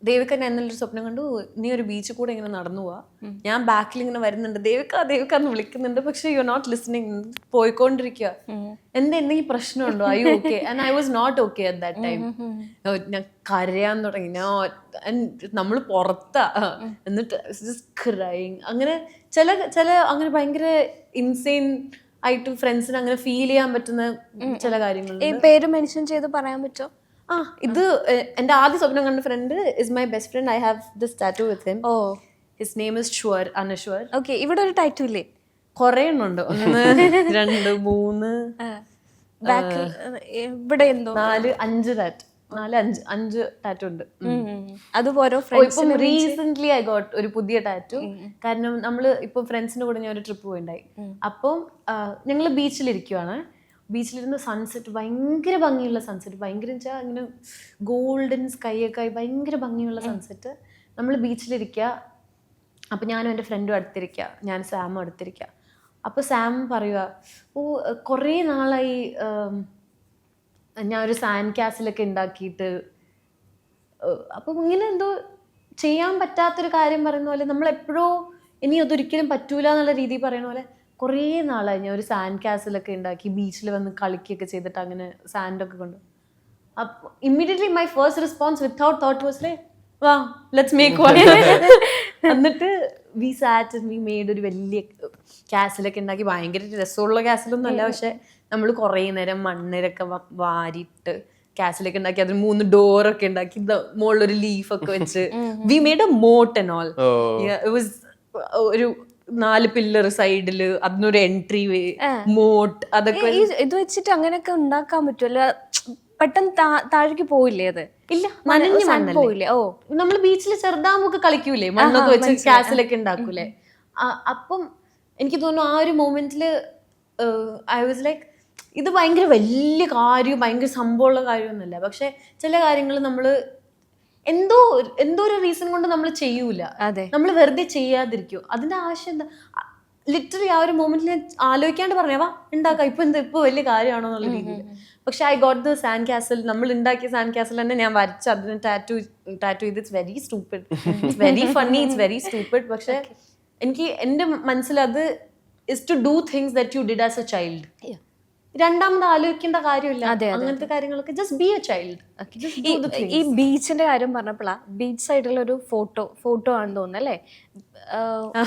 ദേവിക ഞാൻ എന്നൊരു സ്വപ്നം കണ്ടു, നീ ഒരു ബീച്ചിൽ കൂടെ ഇങ്ങനെ നടന്നു പോവാ, ഞാൻ ബാക്കിൽ ഇങ്ങനെ വരുന്നുണ്ട്, ദേവിക എന്ന് വിളിക്കുന്നുണ്ട്, പക്ഷെ യു ആർ നോട്ട് ലിസണിങ്, പോയിക്കൊണ്ടിരിക്കുക, എന്തെങ്കിലും പ്രശ്നമുണ്ടോ, I you okay? And I was not okay at that time. ഞാൻ കരയാൻ തുടങ്ങി, നമ്മൾ പുറത്താ, എന്നിട്ട് ക്രൈങ്. അങ്ങനെ ചില അങ്ങനെ ഭയങ്കര ഇൻസെയിൻ ആയിട്ട് ഫ്രണ്ട്സിന് അങ്ങനെ ഫീൽ ചെയ്യാൻ പറ്റുന്ന ചില കാര്യങ്ങൾ. ഈ പേര് മെൻഷൻ ചെയ്ത് പറയാൻ പറ്റുമോ? ഇത് എന്റെ ആദ്യ സ്വപ്നം കണ്ട friend is my best friend. I have this tattoo with him. His name is ഷ്വർ, അനശ്വർ. ഓക്കെ, ഇവിടെ ഒരു ടാറ്റൂ ഇല്ലേ? കുറെ എണ്ണുണ്ട്, 1 2 3 ബാക്കിൽ ഇവിടെ എന്തോ 4 5 ടാറ്റൂ, 4 5 ടാറ്റൂ ഉണ്ട്. അതുപോലെ ഇപ്പം റീസെന്റ് ഐ ഗോട്ട് ഒരു പുതിയ ടാറ്റൂ. കാരണം നമ്മള് ഇപ്പൊ ഫ്രണ്ട്സിന്റെ കൂടെ ഞാൻ ഒരു ട്രിപ്പ് പോയിണ്ടായി. അപ്പം ഞങ്ങള് ബീച്ചിലിരിക്കുവാണ്. ബീച്ചിലിരുന്ന് സൺസെറ്റ്, ഭയങ്കര ഭംഗിയുള്ള സൺസെറ്റ്, ഭയങ്കര വെച്ചാൽ ഇങ്ങനെ ഗോൾഡൻ സ്കൈ ഒക്കെ ആയി ഭയങ്കര ഭംഗിയുള്ള സൺസെറ്റ്. നമ്മൾ ബീച്ചിലിരിക്കുക. അപ്പം ഞാനും എൻ്റെ ഫ്രണ്ടും അടുത്തിരിക്കുക, ഞാൻ സാമും അടുത്തിരിക്കുക. അപ്പോൾ സാം പറയുക, കുറേ നാളായി ഞാൻ ഒരു സാൻഡ് കാസിലൊക്കെ ഉണ്ടാക്കിയിട്ട്. അപ്പം ഇങ്ങനെ എന്തോ ചെയ്യാൻ പറ്റാത്തൊരു കാര്യം പറയുന്ന പോലെ, നമ്മളെപ്പോഴോ ഇനി അതൊരിക്കലും പറ്റൂല എന്നുള്ള രീതിയിൽ പറയുന്ന പോലെ, കുറേ നാളായി ഞാൻ ഒരു സാൻഡ് കാസിലൊക്കെ ഉണ്ടാക്കി ബീച്ചിൽ വന്ന് കളിക്കുകയൊക്കെ ചെയ്തിട്ട് അങ്ങനെ സാൻഡൊക്കെ കൊണ്ട്. അപ്പോൾ immediately my first response without thought was like, വാ ലെറ്റ്സ് മേക്ക് വൺ. എന്നിട്ട് വി സാറ്റ് വി മെയ്ഡ് ഒരു വലിയ കാസിലൊക്കെ ഉണ്ടാക്കി. ഭയങ്കര രസമുള്ള കാസിലൊന്നും അല്ല, പക്ഷെ നമ്മൾ കുറേ നേരം മണ്ണിരൊക്കെ വാരിയിട്ട് കാസിലൊക്കെ ഉണ്ടാക്കി, അതിന് 3 ഡോറൊക്കെ ഉണ്ടാക്കി, മുകളിലൊരു ലീഫൊക്കെ വെച്ച് V made A mote and all. It was ഒരു 4 പില്ലർ സൈഡില്, അതിനൊരു എൻട്രി വേ, മോട്ട്, അതൊക്കെ. ഇത് വെച്ചിട്ട് അങ്ങനെയൊക്കെ ഉണ്ടാക്കാൻ പറ്റുമല്ലോ? പെട്ടെന്ന് താഴേക്ക് പോയില്ലേ അത്? ഇല്ല, നനഞ്ഞു പോയില്ലേ? ഓ, നമ്മൾ ബീച്ചിൽ ചെറുതാമ്പൊക്കെ കളിക്കൂലേ, മണ്ണൊക്കെ വെച്ച് കാസിലൊക്കെ ഉണ്ടാക്കൂലേ. അപ്പം എനിക്ക് തോന്നുന്നു ആ ഒരു മൊമെന്റില് ഐ വാസ് ലൈക്ക്, ഇത് ഭയങ്കര വലിയ കാര്യം, ഭയങ്കര സംഭവമുള്ള കാര്യമൊന്നുമല്ല, പക്ഷെ ചില കാര്യങ്ങൾ നമ്മൾ എന്തോ ഒരു റീസൺ കൊണ്ട് നമ്മൾ ചെയ്യൂല, നമ്മൾ വെറുതെ ചെയ്യാതിരിക്കും. അതിന്റെ ആവശ്യം എന്താ? ലിറ്ററലി ആ ഒരു മൊമെന്റിൽ ഞാൻ ആലോചിക്കാണ്ട് പറഞ്ഞാ ഉണ്ടാക്കാം, ഇപ്പൊ വലിയ കാര്യമാണോ എന്നുള്ള രീതിയിൽ. പക്ഷെ I got the sand castle. നമ്മൾ ഉണ്ടാക്കിയ സാൻഡ് കാസൽ തന്നെ ഞാൻ വരച്ച് അതിന് ടാറ്റു ചെയ്ത്. It's very stupid, it's very funny, it's very stupid. പക്ഷെ എനിക്ക് എൻ്റെ മനസ്സിൽ അത് is to do things that you did as a child. രണ്ടാമത് ആലോചിക്കേണ്ട കാര്യമില്ല അങ്ങനത്തെ കാര്യങ്ങളൊക്കെ. Just be a child. ഈ ബീച്ചിന്റെ കാര്യം പറഞ്ഞപ്പോഴാ, ബീച്ച് സൈഡിലുള്ള ഒരു ഫോട്ടോ ആണെന്ന് തോന്നുന്നു അല്ലേ?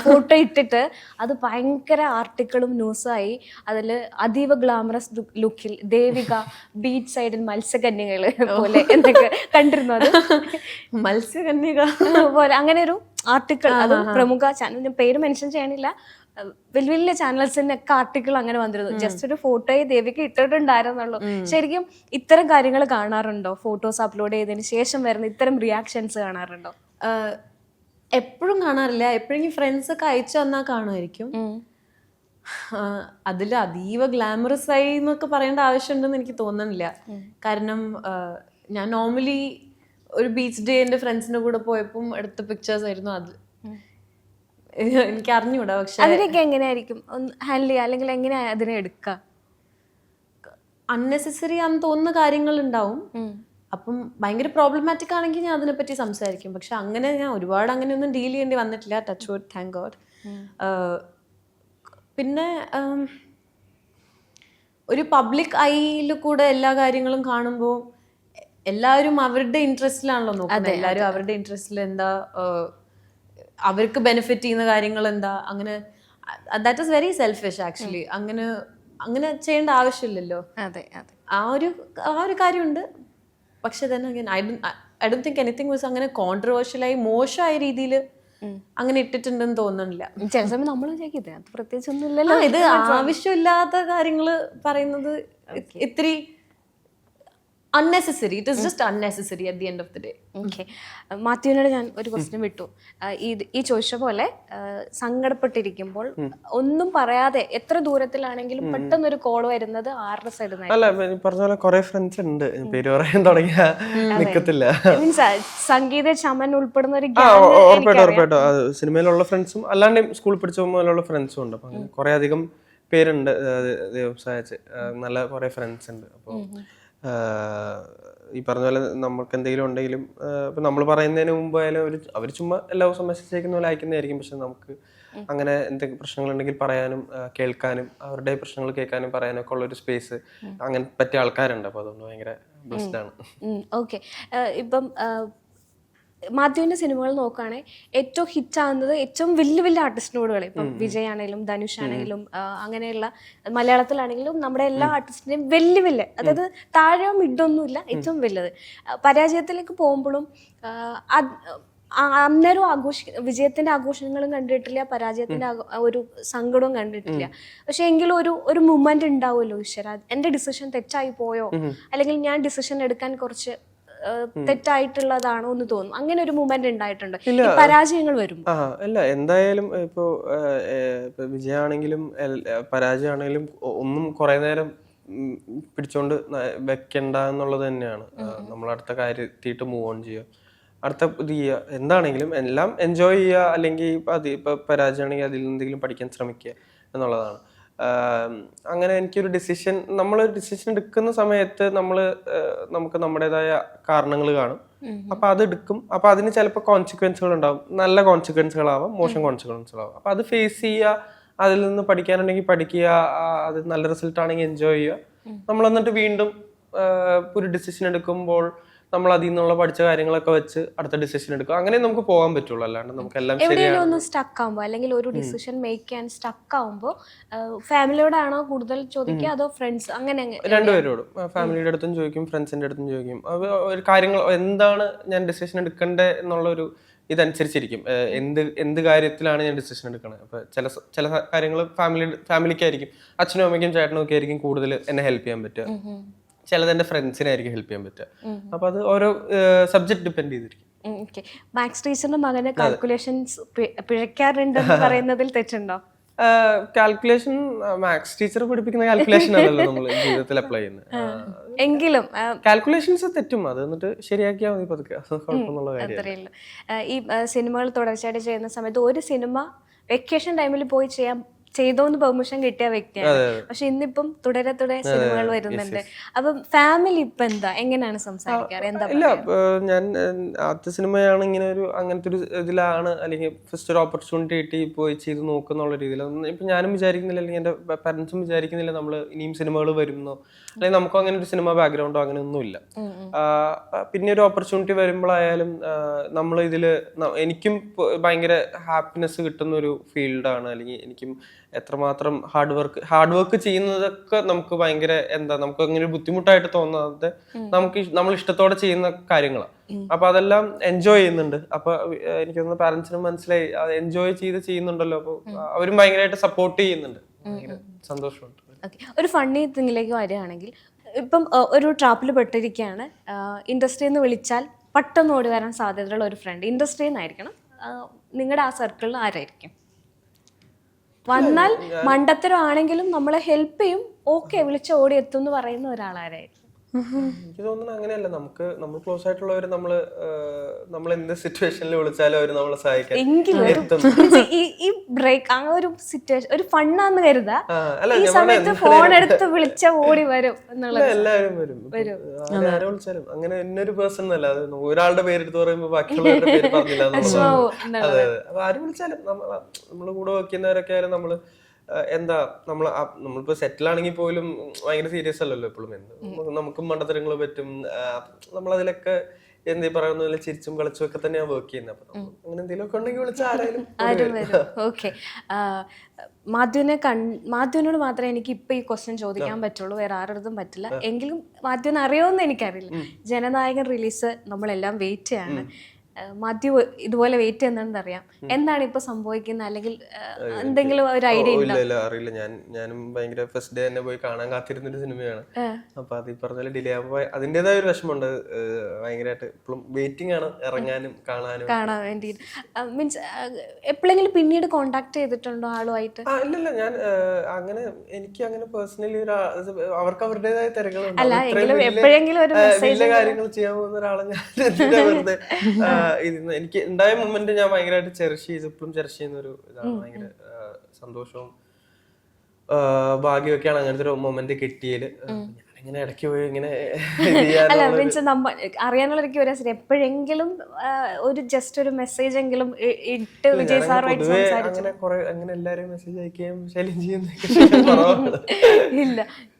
ഫോട്ടോ ഇട്ടിട്ട് അത് ഭയങ്കര ആർട്ടിക്കിളും ന്യൂസായി. അതിൽ അതീവ ഗ്ലാമറസ് ലുക്കിൽ ദേവിക ബീച്ച് സൈഡിൽ മത്സ്യകന്യകള് പോലെ എന്നൊക്കെ കണ്ടിരുന്നു. അത് മത്സ്യകന്യക പോലെ അങ്ങനെ ഒരു ആർട്ടിക്കിൾ, അത് പ്രമുഖ ചാനൽ, പേര് മെൻഷൻ ചെയ്യണില്ല, വലിയ വലിയ ചാനൽസിനൊക്കെ ആർട്ടിക്കിൾ അങ്ങനെ വന്നിരുന്നു. ജസ്റ്റ് ഒരു ഫോട്ടോയെ ദേവിക്ക് ഇട്ടിട്ടുണ്ടായിരുന്നുള്ളൂ. ശരിക്കും ഇത്തരം കാര്യങ്ങൾ കാണാറുണ്ടോ? ഫോട്ടോസ് അപ്ലോഡ് ചെയ്തതിന് ശേഷം വരുന്ന ഇത്തരം റിയാക്ഷൻസ് കാണാറുണ്ടോ? എപ്പോഴും കാണാറില്ല. എപ്പോഴെങ്കിലും ഫ്രണ്ട്സ് ഒക്കെ അയച്ചു തന്നാൽ കാണുമായിരിക്കും. അതിൽ അതീവ ഗ്ലാമറസ് ആയി എന്നൊക്കെ പറയേണ്ട ആവശ്യമുണ്ടെന്ന് എനിക്ക് തോന്നുന്നില്ല. കാരണം ഞാൻ നോർമലി ഒരു ബീച്ച് ഡേ എൻ്റെ ഫ്രണ്ട്സിൻ്റെ കൂടെ പോയപ്പം എടുത്ത പിക്ചേഴ്സ് ആയിരുന്നു അത്. എനിക്ക് അറിഞ്ഞൂടാ. പക്ഷെ അതിനൊക്കെ എങ്ങനെയായിരിക്കും ഹാൻഡിൽ ചെയ്യുക, അല്ലെങ്കിൽ എങ്ങനെയാ അതിനെ എടുക്കുക? അൺനെസസറി ആണെന്ന് തോന്നുന്ന കാര്യങ്ങൾ ഉണ്ടാവും. അപ്പം ഭയങ്കര പ്രോബ്ലമാറ്റിക് ആണെങ്കിൽ ഞാൻ അതിനെപ്പറ്റി സംസാരിക്കും. പക്ഷെ അങ്ങനെ ഞാൻ ഒരുപാട് അങ്ങനെയൊന്നും ഡീൽ ചെയ്യേണ്ടി വന്നിട്ടില്ല, ടച്ച് വുഡ്, താങ്ക് ഗോഡ്. പിന്നെ ഒരു പബ്ലിക് ഐയിൽ കൂടെ എല്ലാ കാര്യങ്ങളും കാണുമ്പോൾ എല്ലാവരും അവരുടെ ഇൻട്രസ്റ്റിലാണല്ലോ നോക്കുന്നത്. എല്ലാവരും അവരുടെ ഇൻട്രസ്റ്റിൽ എന്താ, അവർക്ക് ബെനിഫിറ്റ് ചെയ്യുന്ന കാര്യങ്ങൾ എന്താ, അങ്ങനെ that is very selfish actually. അങ്ങനെ ചെയ്യേണ്ട ആവശ്യമില്ലല്ലോ. ആ ഒരു കാര്യമുണ്ട്. പക്ഷെ തന്നെ I don't think anything was അങ്ങനെ കോൺട്രവേഴ്ഷ്യലായി മോശമായ രീതിയിൽ അങ്ങനെ ഇട്ടിട്ടുണ്ടെന്ന് തോന്നുന്നില്ല. ചില സമയം നമ്മൾ പ്രത്യേകിച്ചൊന്നും ഇല്ലല്ലോ. ഇത് ആവശ്യമില്ലാത്ത കാര്യങ്ങൾ പറയുന്നത് ഇത്തിരി unnecessary. It is just unnecessary at the end of the day. Okay. മാത്യുവിനോട് ഞാൻ ഒരു ക്വസ്റ്റ്യൻ വിട്ടു. ഈ ചോദിച്ച പോലെ സങ്കടപ്പെട്ടിരിക്കുമ്പോൾ ഒന്നും പറയാതെ എത്ര ദൂരത്തിലാണെങ്കിലും പെട്ടെന്നൊരു കോൾ വരുന്നത് ആരുടെ സൈഡിൽ നിന്നാണ്? അല്ല, പറഞ്ഞ പോലെ കുറെ ഫ്രണ്ട്സ് ഉണ്ട്, പേര് പറയാൻ തുടങ്ങിയ നിക്കത്തില്ല. മീൻസ് സംഗീത ചമൻ ഉൾപ്പെടുന്ന ഒരു ഉറപ്പായിട്ടും സിനിമയിലുള്ള ഫ്രണ്ട്സും അല്ലാണ്ട് സ്കൂളിൽ പഠിച്ച മുതലുള്ള ഫ്രണ്ട്സും ഉണ്ട്. അപ്പൊ അങ്ങനെ കുറെ അധികം പേരുണ്ട്. ദൈവം സഹായിച്ച് നല്ല കുറെ ഫ്രണ്ട്സ് ഉണ്ട്. അപ്പോൾ ഈ പറഞ്ഞ പോലെ നമുക്ക് എന്തെങ്കിലും ഉണ്ടെങ്കിലും ഇപ്പം നമ്മൾ പറയുന്നതിന് മുമ്പ് ആയാലും അവർ ചുമ്മാ എല്ലാ ദിവസവും മെസ്സേജ് അയക്കുന്ന പോലെ അയക്കുന്നതായിരിക്കും. പക്ഷെ നമുക്ക് അങ്ങനെ എന്തെങ്കിലും പ്രശ്നങ്ങളുണ്ടെങ്കിൽ പറയാനും കേൾക്കാനും അവരുടെ പ്രശ്നങ്ങൾ കേൾക്കാനും പറയാനും ഒക്കെ ഉള്ളൊരു സ്പേസ് അങ്ങനെ പറ്റിയ ആൾക്കാരുണ്ട്. അപ്പോൾ അതുകൊണ്ട് ഭയങ്കര ബ്ലെസ്ഡ് ആണ്. ഓക്കെ. ഇപ്പം മാത്യുവിന്റെ സിനിമകൾ നോക്കുകയാണെങ്കിൽ ഏറ്റവും ഹിറ്റ് ആകുന്നത് ഏറ്റവും വലിയ വലിയ ആർട്ടിസ്റ്റിനോടുകൾ, ഇപ്പം വിജയ് ആണെങ്കിലും ധനുഷ് ആണെങ്കിലും അങ്ങനെയുള്ള മലയാളത്തിലാണെങ്കിലും നമ്മുടെ എല്ലാ ആർട്ടിസ്റ്റിന്റെയും വലിയ വലിയ, അതായത് താഴെയോ മിഡൊന്നുമില്ല, ഏറ്റവും വലുത്. പരാജയത്തിലേക്ക് പോകുമ്പോഴും അന്നേരം വിജയത്തിന്റെ ആഘോഷങ്ങളും കണ്ടിട്ടില്ല, പരാജയത്തിന്റെ ഒരു സങ്കടവും കണ്ടിട്ടില്ല. പക്ഷെ എങ്കിലും ഒരു മൊമെന്റ് ഉണ്ടാവുമല്ലോ, ഈശ്വര എന്റെ ഡിസിഷൻ തെറ്റായി പോയോ, അല്ലെങ്കിൽ ഞാൻ ഡിസിഷൻ എടുക്കാൻ കുറച്ച് തെറ്റായിട്ടുള്ളതാണോ എന്ന് തോന്നും. അങ്ങനെ ഒരു മൂവ്മെന്റ് ഉണ്ടായിട്ടുണ്ട് പരാജയങ്ങൾ വരും. അല്ല എന്തായാലും ഇപ്പോ വിജയാണെങ്കിലും പരാജയമാണെങ്കിലും ഒന്നും കുറെ നേരം പിടിച്ചോണ്ട് വെക്കണ്ട എന്നുള്ളത് തന്നെയാണ്. നമ്മൾ അടുത്ത കാര്യത്തിട്ട് മൂവ് ഓൺ ചെയ്യുക, അടുത്ത ഇത് ചെയ്യുക, എന്താണെങ്കിലും എല്ലാം എൻജോയ് ചെയ്യുക. അല്ലെങ്കിൽ ഇപ്പൊ പരാജയമാണെങ്കിൽ അതിൽ എന്തെങ്കിലും പഠിക്കാൻ ശ്രമിക്കുക എന്നുള്ളതാണ്. അങ്ങനെ എനിക്കൊരു നമ്മൾ ഡിസിഷൻ എടുക്കുന്ന സമയത്ത് നമുക്ക് നമ്മുടേതായ കാരണങ്ങൾ കാണും. അപ്പൊ അത് എടുക്കും. അപ്പൊ അതിന് ചിലപ്പോൾ കോൺസിക്വൻസുകൾ ഉണ്ടാവും. നല്ല കോൺസിക്വൻസുകളാവാം, മോശം കോൺസിക്വൻസുകളാവാം. അപ്പൊ അത് ഫേസ് ചെയ്യുക, അതിൽ നിന്ന് പഠിക്കാനുണ്ടെങ്കിൽ പഠിക്കുക, അത് നല്ല റിസൾട്ട് ആണെങ്കിൽ എൻജോയ് ചെയ്യുക. നമ്മൾ എന്നിട്ട് വീണ്ടും ഒരു ഡിസിഷൻ എടുക്കുമ്പോൾ നമ്മൾ അതിൽ നിന്നുള്ള പഠിച്ച കാര്യങ്ങളൊക്കെ വെച്ച് അടുത്ത ഡിസിഷൻ എടുക്കുക. അങ്ങനെ നമുക്ക് പോകാൻ പറ്റുള്ളൂ. അല്ലാണ്ട് നമുക്ക് എല്ലാം എവിടെയെങ്കിലും ഒന്ന് സ്റ്റക്ക് ആകുമ്പോൾ, അല്ലെങ്കിൽ ഒരു ഡിസിഷൻ മേക്ക് ചെയ്യാൻ സ്റ്റക്ക് ആകുമ്പോൾ ഫാമിലിയോടാണോ കൂടുതൽ ചോദിക്കുക അതോ ഫ്രണ്ട്സ്? അങ്ങനെ രണ്ടുപേരോടും, ഫാമിലിയുടെ അടുത്തും ചോദിക്കും, ഫ്രണ്ട്സിന്റെ അടുത്തും ചോദിക്കും. ഒരു കാര്യങ്ങൾ എന്താണ് ഞാൻ ഡിസിഷൻ എടുക്കേണ്ടത് എന്നുള്ളൊരു ഇതനുസരിച്ചിരിക്കും എന്ത് കാര്യത്തിലാണ് ഞാൻ ഡിസിഷൻ എടുക്കണത്. അപ്പൊ ചില കാര്യങ്ങൾ ഫാമിലിക്കായിരിക്കും, അച്ഛനും അമ്മയ്ക്കും ചേട്ടനും ഒക്കെ ആയിരിക്കും കൂടുതൽ എന്നെ ഹെൽപ്പ് ചെയ്യാൻ പറ്റുക. ചിലത് എൻ്റെ ഫ്രണ്ട്സിനായിരിക്കും ഹെൽപ്പ് ചെയ്യാൻ പറ്റുക. അപ്പൊ അത് ഓരോ സബ്ജക്ട് ഡിപ്പെൻഡ് ചെയ്തിരിക്കും. മാത്സ് ടീച്ചറിന്റെ മകന് കാൽക്കുലേഷൻസ് പിഴയ്ക്കാറുണ്ടെന്ന് പറയുന്നതിൽ തെറ്റുണ്ടോ? കാൽക്കുലേഷൻ മാത്സ് ടീച്ചർ പഠിപ്പിക്കുന്ന കാൽക്കുലേഷൻ ആണല്ലോ നമ്മൾ ജീവിതത്തിൽ അപ്ലൈ ചെയ്യുന്നത്. എങ്കിലും കാൽക്കുലേഷൻസ് തെറ്റും, അത് എന്നിട്ട് ശരിയാക്കിയാൽ മതി പതുക്കെ, കുഴപ്പമൊന്നുള്ള കാര്യം. ഈ സിനിമകൾ തുടർച്ചയായിട്ട് ചെയ്യുന്ന സമയത്ത് ഒരു സിനിമ വെക്കേഷൻ ടൈമിൽ പോയി ചെയ്തോന്ന് പെർമിഷൻ കിട്ടിയ വ്യക്തിയാണ്. പക്ഷെ ഇന്നിപ്പം തുടരെ സിനിമകൾ വരുന്നുണ്ട്. അപ്പം ഫാമിലി ഇപ്പൊ എങ്ങനെയാണ് സംസാരിക്കാറ്? ഇല്ല, ഞാൻ ആദ്യത്തെ സിനിമയാണ് അങ്ങനത്തെ ഒരു ഇതിലാണ്, അല്ലെങ്കിൽ ഫസ്റ്റ് ഒരു ഓപ്പർച്യൂണിറ്റി കിട്ടി പോയി ചെയ്ത് നോക്കുന്നുള്ള രീതിയിൽ. ഇപ്പൊ ഞാനും വിചാരിക്കുന്നില്ല, അല്ലെങ്കിൽ എന്റെ പാരന്റ്സും വിചാരിക്കുന്നില്ല നമ്മൾ ഇനിയും സിനിമകൾ വരുന്നോ, അല്ലെങ്കിൽ നമുക്കും അങ്ങനെ ഒരു സിനിമ ബാക്ക്ഗ്രൗണ്ടോ അങ്ങനെ ഒന്നുമില്ല. പിന്നെ ഒരു ഓപ്പർച്യൂണിറ്റി വരുമ്പോഴായാലും നമ്മൾ ഇതില് എനിക്കും ഭയങ്കര ഹാപ്പിനെസ് കിട്ടുന്ന ഒരു ഫീൽഡാണ്. അല്ലെങ്കിൽ എനിക്കും എത്രമാത്രം ഹാർഡ് വർക്ക് ചെയ്യുന്നതൊക്കെ നമുക്ക് ഭയങ്കര നമുക്ക് അങ്ങനെ ഒരു ബുദ്ധിമുട്ടായിട്ട് തോന്നാതെ നമ്മൾ ഇഷ്ടത്തോടെ ചെയ്യുന്ന കാര്യങ്ങളാണ്. അപ്പൊ അതെല്ലാം എൻജോയ് ചെയ്യുന്നുണ്ട്. അപ്പൊ എനിക്ക് തോന്നുന്നു പാരന്റ്സിനും മനസ്സിലായി എൻജോയ് ചെയ്യുന്നുണ്ടല്ലോ. അപ്പൊ അവരും ഭയങ്കരമായിട്ട് സപ്പോർട്ട് ചെയ്യുന്നുണ്ട്. ഭയങ്കര സന്തോഷമുണ്ട്. ഒരു ഫണ്ണി തിങ്ങിലേക്ക് വരികയാണെങ്കിൽ, ഇപ്പം ഒരു ട്രാപ്പിൽ പെട്ടിരിക്കുകയാണ്, ഇൻഡസ്ട്രിയിൽ നിന്ന് വിളിച്ചാൽ പെട്ടെന്ന് ഓടി വരാൻ സാധ്യതയുള്ള ഒരു ഫ്രണ്ട് ഇൻഡസ്ട്രിയിൽ നിന്നായിരിക്കണം, നിങ്ങളുടെ ആ സർക്കിളിൽ ആരായിരിക്കും? വന്നാൽ മണ്ടത്തരം ആണെങ്കിലും നമ്മളെ ഹെൽപ്പ് ചെയ്യും, ഓക്കെ വിളിച്ച് ഓടി എത്തും എന്ന് പറയുന്ന ഒരാളാരായിരിക്കും? എനിക്ക് തോന്നുന്നു അങ്ങനെയല്ല. നമ്മൾ ക്ലോസ് ആയിട്ടുള്ളവര് നമ്മൾ എന്ത് സിറ്റുവേഷനിൽ വിളിച്ചാലും അവര് നമ്മളെ സഹായിക്കാൻ ഈ ബ്രേക്ക് ആ ഒരു സിറ്റുവേഷൻ ഒരു ഫണ്ണാന്ന് കരുതാ, ഈ സമയത്ത് ഫോൺ എടുത്ത് വിളിച്ച ഓടി വരും എന്നുള്ളത്. എല്ലാവരും വരും, ആരെ വിളിച്ചാലും. അങ്ങനെ എന്നൊരു പേഴ്സൺ എന്നല്ല, അത് ഒരാളുടെ പേരെടുത്ത് പറയുമ്പോ ബാക്കിയുള്ളവരുടെ പേര് പറഞ്ഞില്ല. അതെ, അപ്പൊ ആര് വിളിച്ചാലും നമ്മള് കൂടെ വെക്കുന്നവരൊക്കെ ആയാലും നമ്മള് നമ്മളിപ്പോ സെറ്റിൽ ആണെങ്കിൽ പോലും ഭയങ്കര സീരിയസ് അല്ലല്ലോ എപ്പോഴും. നമുക്കും മണ്ടത്തരങ്ങൾ പറ്റും. നമ്മളതിലൊക്കെ പറയുന്ന ചിരിച്ചും കളിച്ചും ഒക്കെ തന്നെയാണ് വർക്ക് ചെയ്യുന്നത്. അപ്പൊ അങ്ങനെ എന്തെങ്കിലും ഒക്കെ ഉണ്ടെങ്കിൽ വിളിച്ചാൽ ആരും വരും. ഓക്കെ, മാത്യുവിനോട് മാത്രമേ എനിക്ക് ഇപ്പൊ ഈ ക്വസ്റ്റ്യൻ ചോദിക്കാൻ പറ്റുള്ളൂ, വേറെ ആരുടെ പറ്റില്ല. എങ്കിലും മാത്യുവിന് അറിയോന്ന് എനിക്കറിയില്ല. ജനനായകൻ റിലീസ് നമ്മളെല്ലാം വെയിറ്റ് ചെയ്യാണ്. മാത്യു ഇതുപോലെ വെയിറ്റ് ചെയ്യുന്നതെന്ന് അറിയാം. എന്താണ് ഇപ്പൊ സംഭവിക്കുന്നത്, അല്ലെങ്കിൽ എന്തെങ്കിലും ഒരു ഐഡിയ ഉണ്ടോ? അറിയില്ല. ഞാനും ഭയങ്കര ഫസ്റ്റ് ഡേ തന്നെ പോയി കാണാൻ കാത്തിരുന്നൊരു സിനിമയാണ്. അപ്പൊ അത് ഈ പറഞ്ഞ ഡിലേ ആകുമ്പോ അതിന്റേതായ ഒരു വിഷമമുണ്ട്. ഭയങ്കരമായിട്ട് ഇപ്പോഴും വെയിറ്റിംഗ് ആണ് ഇറങ്ങാനും കാണാൻ വേണ്ടി. മീൻസ് എപ്പോഴെങ്കിലും പിന്നീട് കോണ്ടാക്ട് ചെയ്തിട്ടുണ്ടോ ആളുമായിട്ട്? ഇല്ലല്ല, ഞാൻ അങ്ങനെ എനിക്ക് അങ്ങനെ പേഴ്സണലി അവർക്ക് അവരുടേതായ തിരക്കുകളുണ്ട്. അല്ല, എങ്കിലും എപ്പോഴെങ്കിലും ഒരു വലിയ കാര്യങ്ങൾ ചെയ്യാൻ പോകുന്ന ഒരാളെ ഞാൻ വെറുതെ എനിക്ക് ഉണ്ടായ മൊമെന്റ് ഞാൻ ഭയങ്കരമായിട്ട് ഇപ്പോഴും ചെറിഷ് ചെയ്യുന്ന ഒരു ഇതാണ്. ഭയങ്കര സന്തോഷവും ഭാഗ്യമൊക്കെയാണ് അങ്ങനത്തെ ഒരു മൊമെന്റ് കിട്ടിയതില്. ഇങ്ങനെ ഇടയ്ക്ക് പോയി ഇങ്ങനെ അല്ല മീൻസ് നമ്മ അറിയാനുള്ള ഒരു ക്യൂരിയോസിറ്റി എപ്പോഴെങ്കിലും ഒരു ജസ്റ്റ് ഒരു മെസ്സേജ് എങ്കിലും ഇട്ട് വിജയ് സാറുമായിട്ട് സംസാരിച്ചു? അങ്ങനെ കുറെ അങ്ങനെ എല്ലാരും മെസ്സേജ് അയക്കുകയും ശല്യം ചെയ്യുന്ന ഇല്ല,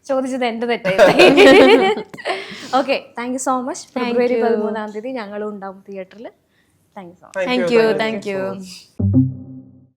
ചോദിച്ചത് എന്റെ തെറ്റായി. Okay, thank you so much. ഫെബ്രുവരി 13-ാം തീയതി ഞങ്ങളും ഉണ്ടാവും തിയേറ്ററിൽ. Thank you so much. Thank U.